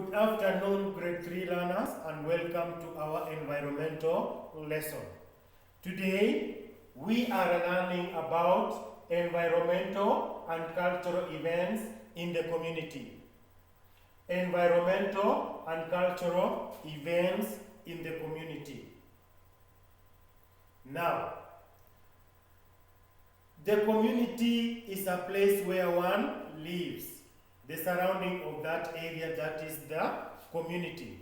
Good afternoon, grade 3 learners, and welcome to our environmental lesson. Today, we are learning about environmental and cultural events in the community. Environmental and cultural events in the community. Now, the community is a place where one lives. The surrounding of that area, that is the community.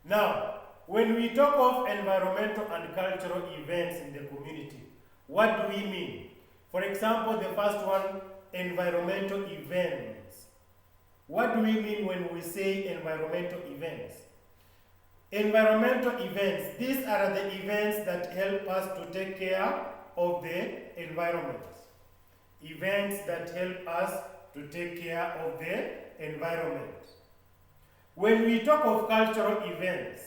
Now, when we talk of environmental and cultural events in the community, what do we mean? For example, the first one, environmental events. What do we mean when we say environmental events? Environmental events, these are the events that help us to take care of the environment. Events that help us to take care of the environment. When we talk of cultural events,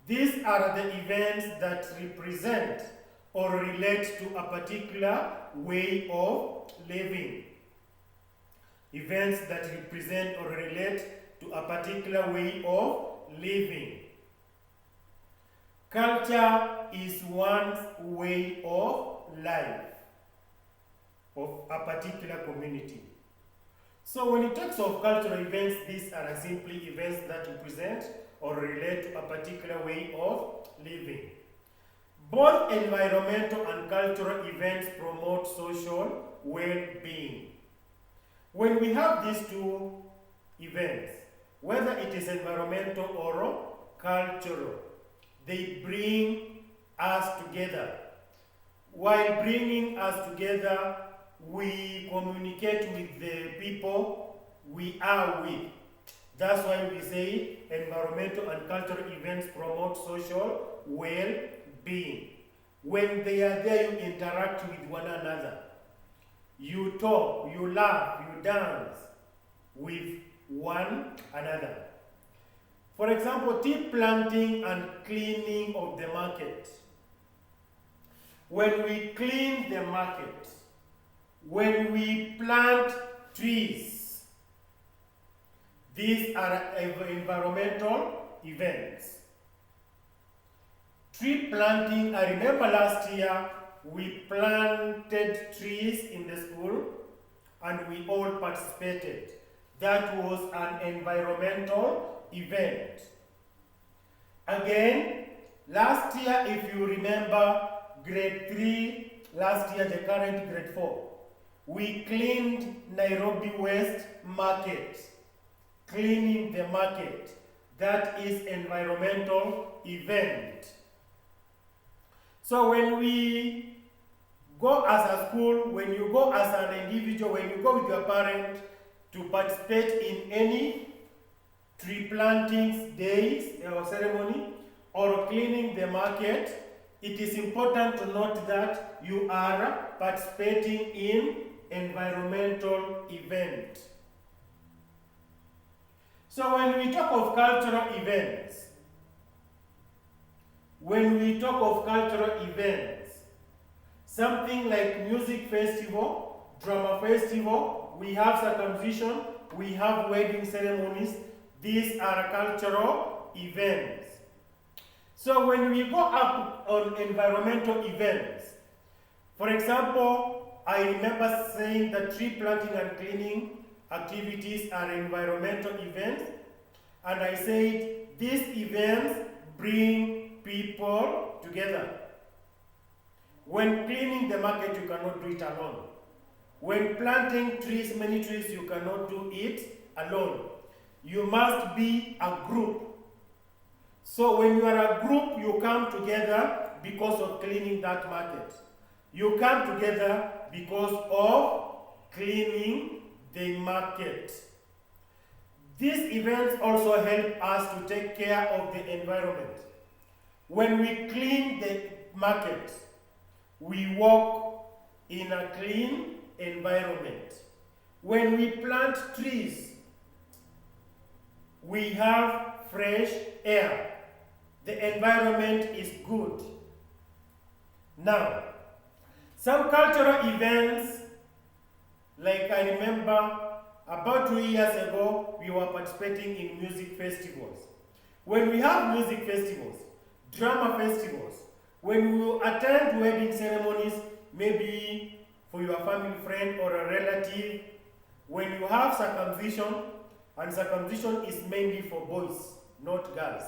these are the events that represent or relate to a particular way of living. Events that represent or relate to a particular way of living. Culture is one's way of life of a particular community. So when it talks of cultural events, these are simply events that represent or relate to a particular way of living. Both environmental and cultural events promote social well-being. When we have these two events, whether it is environmental or cultural, they bring us together. While bringing us together, we communicate with the people we are with. That's why we say environmental and cultural events promote social well-being. When they are there, you interact with one another. You talk, you laugh, you dance with one another. For example, tree planting and cleaning of the market. When we clean the market, when we plant trees, these are environmental events. Tree planting, I remember last year we planted trees in the school and we all participated. That was an environmental event. Again, last year, if you remember, grade 3, last year, the current grade 4, we cleaned Nairobi West Market. Cleaning the market. That is environmental event. So when we go as a school, when you go as an individual, when you go with your parent to participate in any tree planting days or ceremony or cleaning the market, it is important to note that you are participating in environmental event. So when we talk of cultural events, something like music festival, drama festival, we have circumcision, we have wedding ceremonies, these are cultural events. So when we go up on environmental events, for example, I remember saying that tree planting and cleaning activities are environmental events, and I said these events bring people together. When cleaning the market, you cannot do it alone. When planting trees, many trees, you cannot do it alone. You must be a group. So when you are a group, you come together because of cleaning that market. You come together because of cleaning the market. These events also help us to take care of the environment. When we clean the market, we walk in a clean environment. When we plant trees, we have fresh air. The environment is good. Now, some cultural events, like I remember About 2 years ago, we were participating in music festivals. When we have music festivals, drama festivals, when we attend wedding ceremonies, maybe for your family friend or a relative, when you have circumcision, and circumcision is mainly for boys, not girls,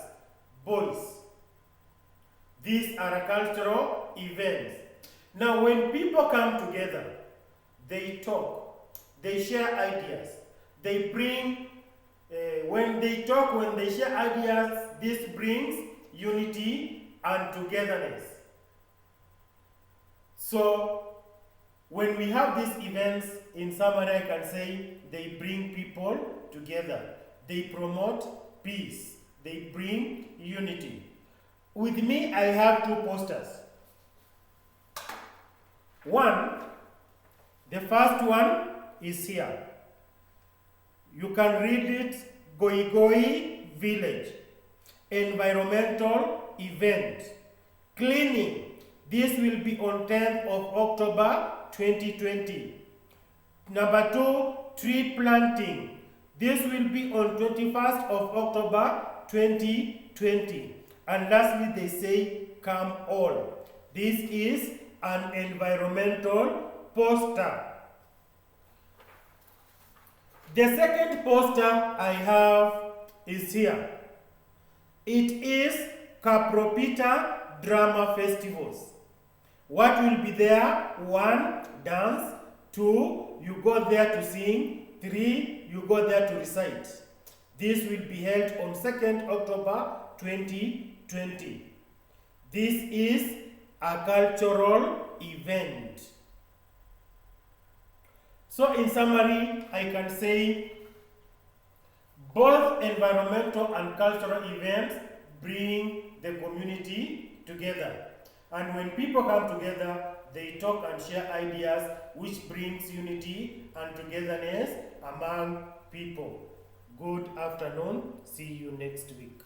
boys. These are cultural events. Now when people come together, they talk, they share ideas, they bring, when they talk, when they share ideas, this brings unity and togetherness. So when we have these events, in summary I can say they bring people together, they promote peace, they bring unity. With me I have 2 posters. The first one is here. You can read it, Goi Goi Village, environmental event, cleaning. This will be on 10th of October 2020. Number 2, tree planting. This will be on 21st of October 2020. And lastly, they say, come all. This is an environmental poster. The second poster I have is here. It is Kapropita Drama Festivals. What will be there? 1, dance. 2, you go there to sing. 3, you go there to recite. This will be held on 2nd October 2020. This is a cultural event. So in summary, I can say both environmental and cultural events bring the community together. And when people come together, they talk and share ideas, which brings unity and togetherness among people. Good afternoon. See you next week.